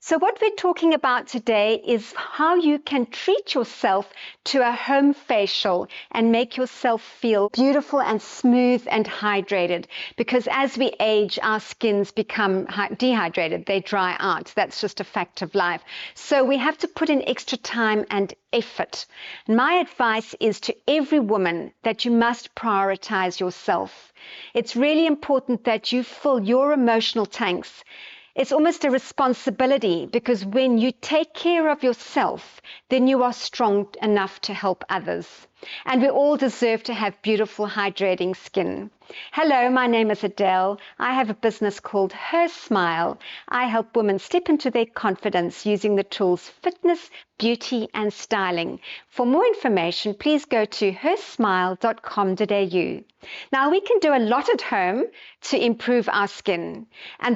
So what we're talking about today is how you can treat yourself to a home facial and make yourself feel beautiful and smooth and hydrated. Because as we age, our skins become dehydrated. They dry out. That's just a fact of life. So we have to put in extra time and effort. My advice is to every woman that you must prioritize yourself. It's really important that you fill your emotional tanks. It's almost a responsibility, because when you take care of yourself, then you are strong enough to help others. And we all deserve to have beautiful, hydrating skin. Hello, my name is Adele. I have a business called Her Smile. I help women step into their confidence using the tools fitness, beauty, and styling. For more information, please go to hersmile.com.au. Now, we can do a lot at home to improve our skin.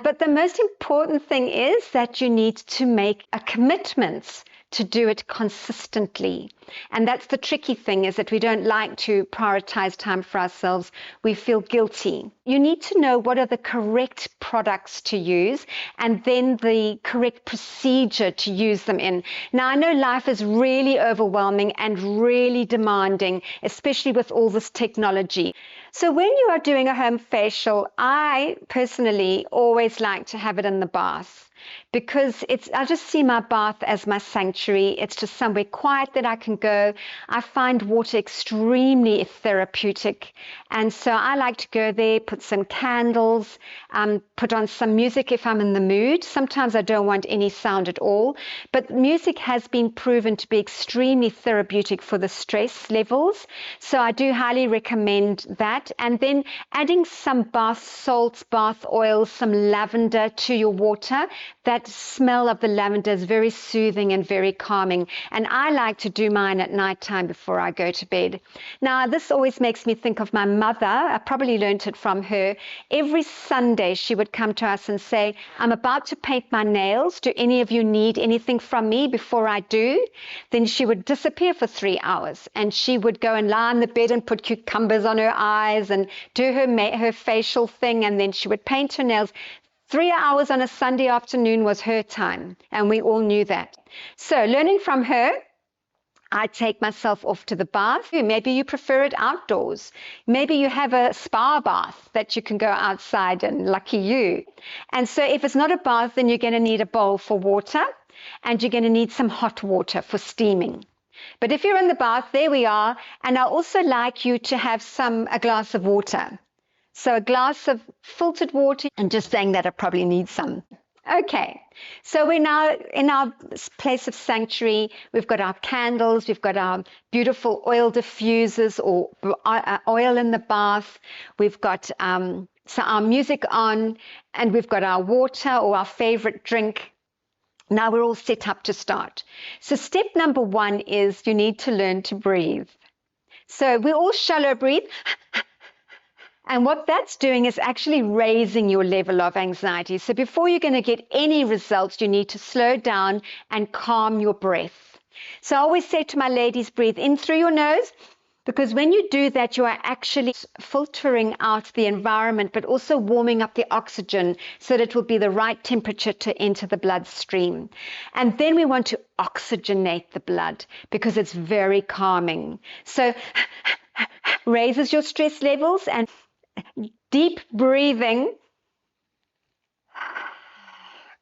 But the most important thing is that you need to make a commitment to do it consistently. And that's the tricky thing, is that we don't like to prioritize time for ourselves. We feel guilty. You need to know what are the correct products to use and then the correct procedure to use them in. Now, I know life is really overwhelming and really demanding, especially with all this technology. So when you are doing a home facial, I personally always like to have it in the bath, because I just see my bath as my sanctuary. It's just somewhere quiet that I can go. I find water extremely therapeutic. And so I like to go there, put some candles, put on some music if I'm in the mood. Sometimes I don't want any sound at all. But music has been proven to be extremely therapeutic for the stress levels. So I do highly recommend that. And then adding some bath salts, bath oils, some lavender to your water. That smell of the lavender is very soothing and very calming. And I like to do mine at nighttime before I go to bed. Now, this always makes me think of my mother. I probably learned it from her. Every Sunday, she would come to us and say, I'm about to paint my nails. Do any of you need anything from me before I do? Then she would disappear for 3 hours, and she would go and lie on the bed and put cucumbers on her eyes and do her facial thing, and then she would paint her nails. 3 hours on a Sunday afternoon was her time, and we all knew that. So learning from her, I take myself off to the bath. Maybe you prefer it outdoors. Maybe you have a spa bath that you can go outside, and lucky you. And so if it's not a bath, then you're going to need a bowl for water, and you're going to need some hot water for steaming. But if you're in the bath, there we are. And I also like you to have a glass of water. So a glass of filtered water, and just saying that I probably need some. Okay, so we're now in our place of sanctuary. We've got our candles, we've got our beautiful oil diffusers or oil in the bath. We've got our music on, and we've got our water or our favorite drink. Now we're all set up to start. So step number 1 is you need to learn to breathe. So we all shallow breathe. And what that's doing is actually raising your level of anxiety. So before you're going to get any results, you need to slow down and calm your breath. So I always say to my ladies, breathe in through your nose, because when you do that, you are actually filtering out the environment, but also warming up the oxygen so that it will be the right temperature to enter the bloodstream. And then we want to oxygenate the blood, because it's very calming. So raises your stress levels, and deep breathing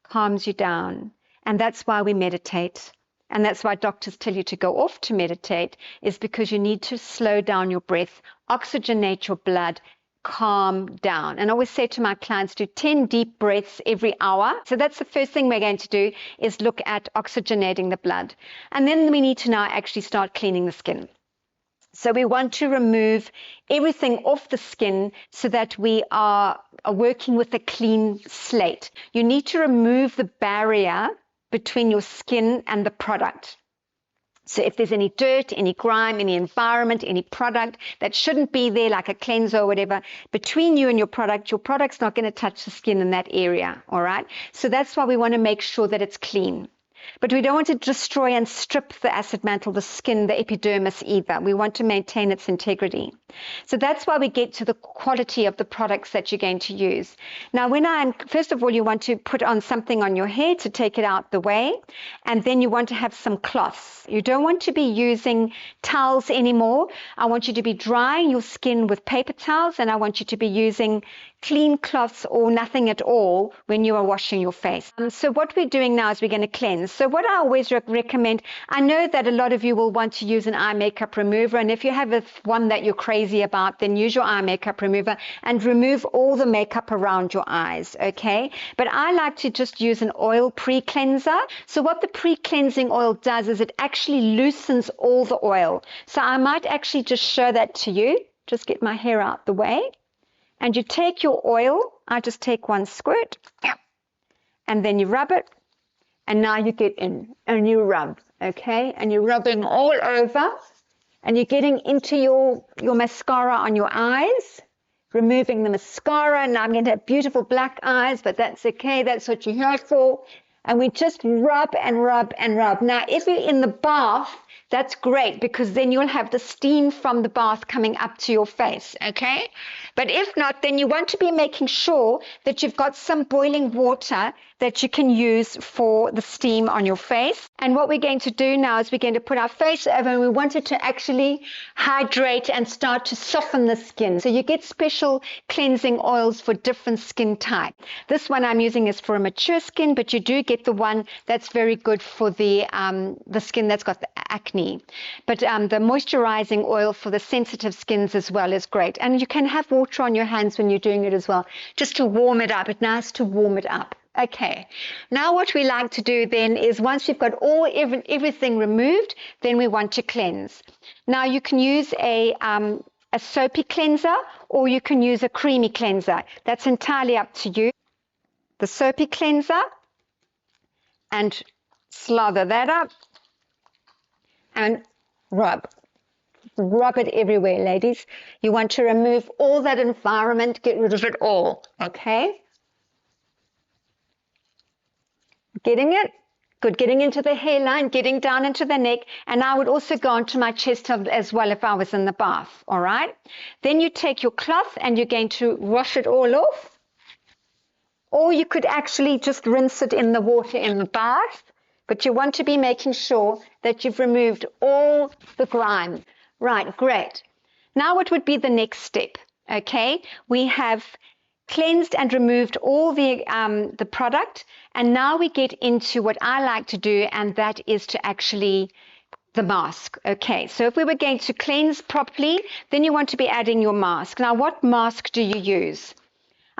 calms you down. And that's why we meditate. And that's why doctors tell you to go off to meditate, is because you need to slow down your breath, oxygenate your blood, calm down. And I always say to my clients, do 10 deep breaths every hour. So that's the first thing we're going to do, is look at oxygenating the blood. And then we need to now actually start cleaning the skin. So we want to remove everything off the skin so that we are working with a clean slate. You need to remove the barrier between your skin and the product. So if there's any dirt, any grime, any environment, any product that shouldn't be there, like a cleanser or whatever, between you and your product's not going to touch the skin in that area, all right? So that's why we want to make sure that it's clean. But we don't want to destroy and strip the acid mantle, the skin, the epidermis either. We want to maintain its integrity. So that's why we get to the quality of the products that you're going to use. Now, first of all, you want to put on something on your hair to take it out the way, and then you want to have some cloths. You don't want to be using towels anymore. I want you to be drying your skin with paper towels, and I want you to be using clean cloths or nothing at all when you are washing your face. So what we're doing now is we're going to cleanse. So what I always recommend, I know that a lot of you will want to use an eye makeup remover, and if you have one that you're crazy about, then use your eye makeup remover and remove all the makeup around your eyes, okay? But I like to just use an oil pre-cleanser. So what the pre-cleansing oil does is it actually loosens all the oil. So I might actually just show that to you. Just get my hair out the way. And you take your oil, I just take one squirt, and then you rub it, and now you get in, and you rub, okay? And you're rubbing all over, and you're getting into your mascara on your eyes, removing the mascara. Now I'm going to have beautiful black eyes, but that's okay, that's what you're here for. And we just rub and rub and rub. Now, if you're in the bath, that's great, because then you'll have the steam from the bath coming up to your face, okay? But if not, then you want to be making sure that you've got some boiling water that you can use for the steam on your face. And what we're going to do now is we're going to put our face over, and we want it to actually hydrate and start to soften the skin. So you get special cleansing oils for different skin type. This one I'm using is for a mature skin, but you do get the one that's very good for the skin that's got the acne. But the moisturizing oil for the sensitive skins as well is great. And you can have water on your hands when you're doing it as well, just to warm it up. It's nice to warm it up. Okay, now what we like to do then is once you've got everything removed, then we want to cleanse. Now you can use a soapy cleanser, or you can use a creamy cleanser. That's entirely up to you. The soapy cleanser, and slather that up and rub. Rub it everywhere, ladies. You want to remove all that environment, get rid of it all, okay? Getting it? Good. Getting into the hairline, getting down into the neck, and I would also go onto my chest as well if I was in the bath, all right? Then you take your cloth and you're going to wash it all off, or you could actually just rinse it in the water in the bath, but you want to be making sure that you've removed all the grime. Right, great. Now what would be the next step? Okay, we have cleansed and removed all the product, and now we get into what I like to do, and that is to actually the mask. Okay, so if we were going to cleanse properly, then you want to be adding your mask. Now, what mask do you use?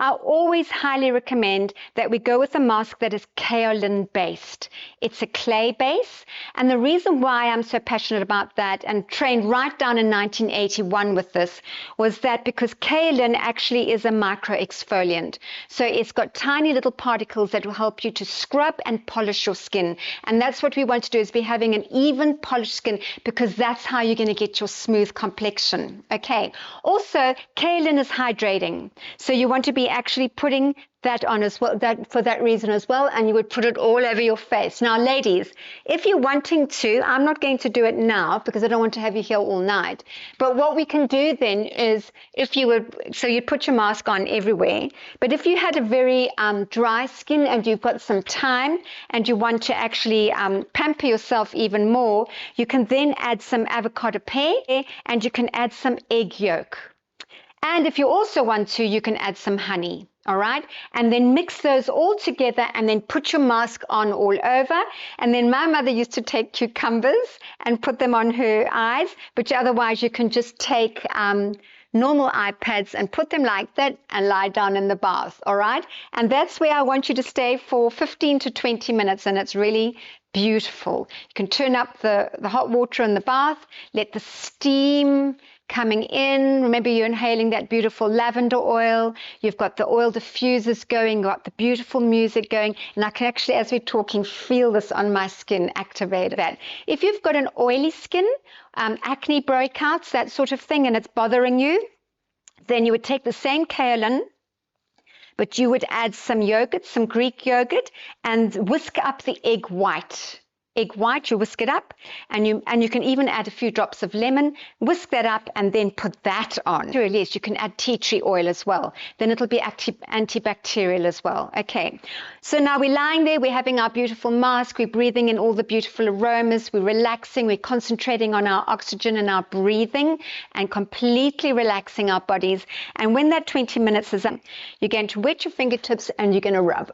I always highly recommend that we go with a mask that is kaolin based. It's a clay base, and the reason why I'm so passionate about that and trained right down in 1981 with this was that because kaolin actually is a micro exfoliant. So it's got tiny little particles that will help you to scrub and polish your skin, and that's what we want to do, is be having an even polished skin, because that's how you're going to get your smooth complexion. Okay, also kaolin is hydrating, so you want to be actually putting that on as well, for that reason as well, and you would put it all over your face. Now, ladies, if you're wanting to, I'm not going to do it now because I don't want to have you here all night, but what we can do then is, if you would, so you put your mask on everywhere, but if you had a very dry skin and you've got some time and you want to actually pamper yourself even more, you can then add some avocado pear, and you can add some egg yolk. And if you also want to, you can add some honey, all right? And then mix those all together and then put your mask on all over. And then my mother used to take cucumbers and put them on her eyes, but otherwise you can just take normal eye pads and put them like that and lie down in the bath, all right? And that's where I want you to stay for 15 to 20 minutes, and it's really beautiful. You can turn up the hot water in the bath, let the steam coming in. Remember, you're inhaling that beautiful lavender oil. You've got the oil diffusers going, got the beautiful music going, and I can actually, as we're talking, feel this on my skin activate that. If you've got an oily skin, acne breakouts, that sort of thing, and it's bothering you, then you would take the same kaolin, but you would add some yogurt, some Greek yogurt, and whisk up the egg white. Egg white, you whisk it up, and you can even add a few drops of lemon, whisk that up, and then put that on. To release, you can add tea tree oil as well. Then it'll be antibacterial as well. Okay, so now we're lying there, we're having our beautiful mask, we're breathing in all the beautiful aromas, we're relaxing, we're concentrating on our oxygen and our breathing, and completely relaxing our bodies. And when that 20 minutes is up, you're going to wet your fingertips and you're going to rub.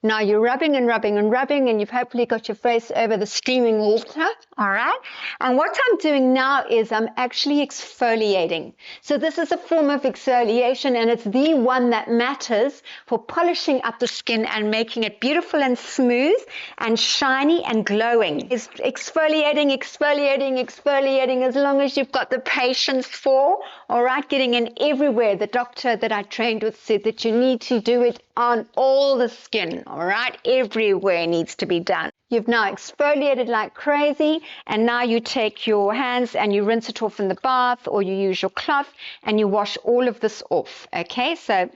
Now you're rubbing and rubbing and rubbing, and you've hopefully got your face over the steaming water, all right? And what I'm doing now is I'm actually exfoliating. So this is a form of exfoliation, and it's the one that matters for polishing up the skin and making it beautiful and smooth and shiny and glowing. It's exfoliating, exfoliating, exfoliating as long as you've got the patience for, all right? Getting in everywhere. The doctor that I trained with said that you need to do it on all the skin, all right? Everywhere needs to be done. You've now exfoliated like crazy, and now you take your hands and you rinse it off in the bath, or you use your cloth and you wash all of this off, okay? So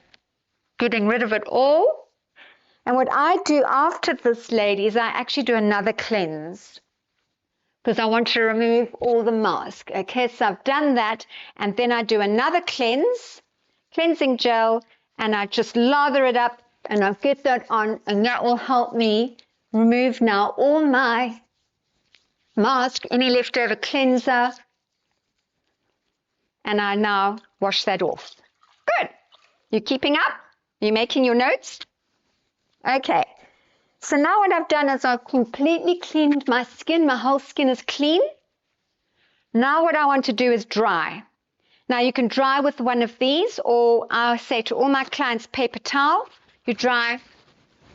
getting rid of it all. And what I do after this, ladies, I actually do another cleanse because I want to remove all the mask, okay? So I've done that, and then I do another cleansing gel, and I just lather it up and I'll get that on, and that will help me remove now all my mask, any leftover cleanser, and I now wash that off. Good. You keeping up? You making your notes? Okay. So now what I've done is I've completely cleaned my skin. My whole skin is clean. Now what I want to do is dry. Now you can dry with one of these, or I say to all my clients, paper towel. You dry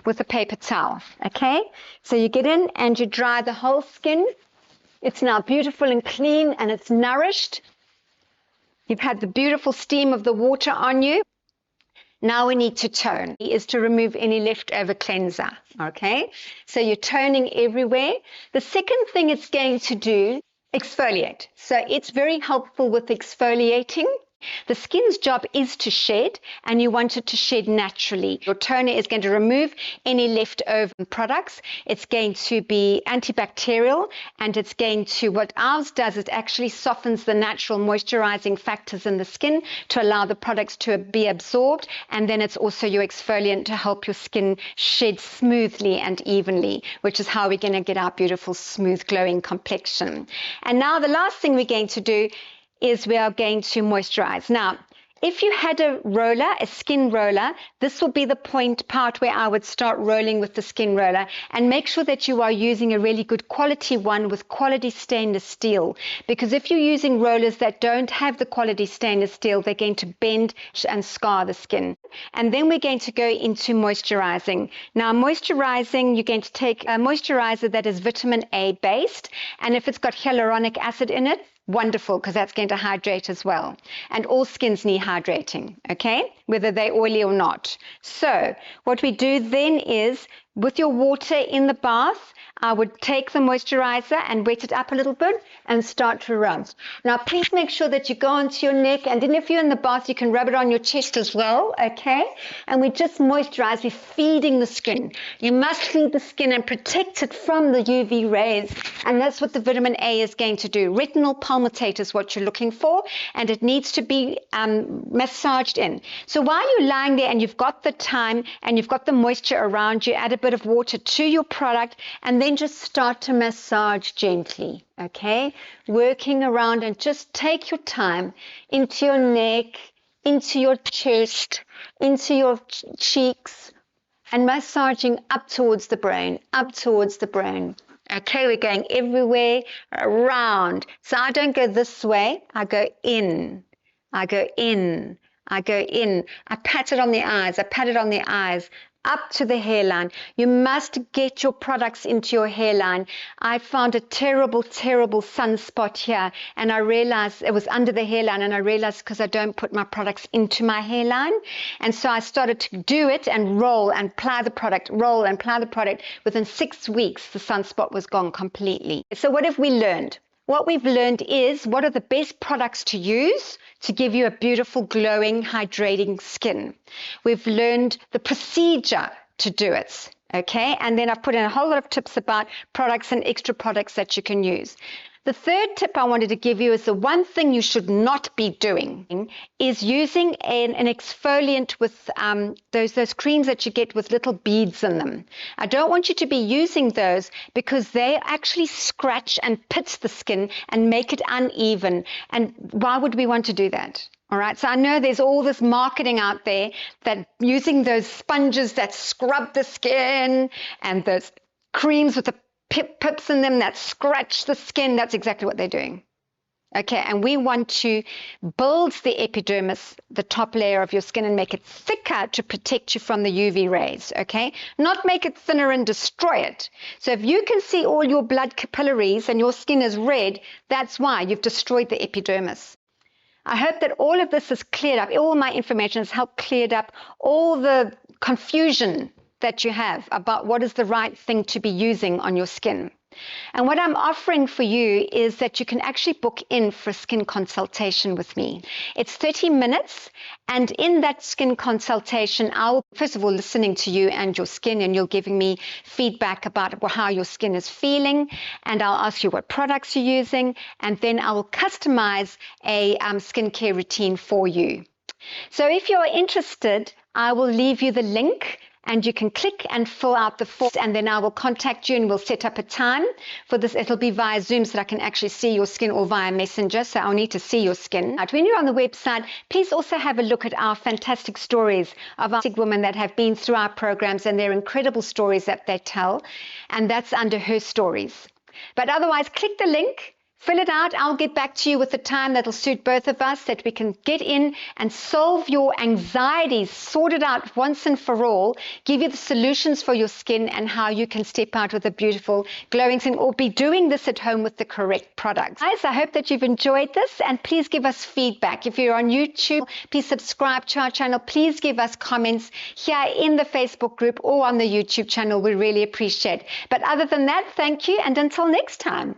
with a paper towel, okay? So you get in and you dry the whole skin. It's now beautiful and clean, and it's nourished. You've had the beautiful steam of the water on you. Now we need to tone, is to remove any leftover cleanser, okay? So you're toning everywhere. The second thing it's going to do, exfoliate. So it's very helpful with exfoliating. The skin's job is to shed, and you want it to shed naturally. Your toner is going to remove any leftover products. It's going to be antibacterial, and it's going to, what ours does, it actually softens the natural moisturizing factors in the skin to allow the products to be absorbed, and then it's also your exfoliant to help your skin shed smoothly and evenly, which is how we're going to get our beautiful, smooth, glowing complexion. And now the last thing we're going to do is we are going to moisturize. Now, if you had a roller, a skin roller, this will be the part where I would start rolling with the skin roller, and make sure that you are using a really good quality one with quality stainless steel, because if you're using rollers that don't have the quality stainless steel, they're going to bend and scar the skin. And then we're going to go into moisturizing. Now, moisturizing, you're going to take a moisturizer that is vitamin A based, and if it's got hyaluronic acid in it, wonderful, because that's going to hydrate as well. And all skins need hydrating, okay, whether they're oily or not. So what we do then is, with your water in the bath, I would take the moisturizer and wet it up a little bit and start to rub. Now, please make sure that you go onto your neck, and then if you're in the bath, you can rub it on your chest as well, okay? And we just moisturize. We're feeding the skin. You must feed the skin and protect it from the UV rays, and that's what the vitamin A is going to do. Retinal palmitate is what you're looking for, and it needs to be massaged in. So while you're lying there and you've got the time and you've got the moisture around you, add a bit of water to your product, and then just start to massage gently, okay? Working around, and just take your time into your neck, into your chest, into your cheeks, and massaging up towards the brain, up towards the brain. Okay, we're going everywhere around. So I don't go this way, I go in, I go in, I go in. I pat it on the eyes, I pat it on the eyes, up to the hairline. You must get your products into your hairline. I found a terrible, terrible sunspot here, and I realized it was under the hairline, and I realized because I don't put my products into my hairline. And so I started to do it and roll and apply the product, roll and apply the product. Within 6 weeks, the sunspot was gone completely. So what have we learned? What we've learned is what are the best products to use to give you a beautiful, glowing, hydrating skin. We've learned the procedure to do it, okay? And then I've put in a whole lot of tips about products and extra products that you can use. The third tip I wanted to give you is the one thing you should not be doing is using an exfoliant with those creams that you get with little beads in them. I don't want you to be using those because they actually scratch and pit the skin and make it uneven. And why would we want to do that? All right, so I know there's all this marketing out there that using those sponges that scrub the skin and those creams with the pips in them that scratch the skin, that's exactly what they're doing. Okay, and we want to build the epidermis, the top layer of your skin, and make it thicker to protect you from the UV rays, okay? Not make it thinner and destroy it. So if you can see all your blood capillaries and your skin is red, that's why you've destroyed the epidermis. I hope that all of this is cleared up. All my information has helped cleared up all the confusion that you have about what is the right thing to be using on your skin. And what I'm offering for you is that you can actually book in for a skin consultation with me. It's 30 minutes, and in that skin consultation, I'll first of all listening to you and your skin, and you're giving me feedback about how your skin is feeling, and I'll ask you what products you're using, and then I will customize a skincare routine for you. So if you're interested, I will leave you the link, and you can click and fill out the form, and then I will contact you and we'll set up a time for this. It'll be via Zoom so that I can actually see your skin, or via Messenger, so I'll need to see your skin. When you're on the website, please also have a look at our fantastic stories of our women that have been through our programs, and their incredible stories that they tell, and that's under Her Stories. But otherwise, click the link, fill it out. I'll get back to you with the time that'll suit both of us, that we can get in and solve your anxieties, sort it out once and for all, give you the solutions for your skin and how you can step out with a beautiful glowing skin, or be doing this at home with the correct products. Guys, I hope that you've enjoyed this, and please give us feedback. If you're on YouTube, please subscribe to our channel. Please give us comments here in the Facebook group or on the YouTube channel. We really appreciate it. But other than that, thank you, and until next time.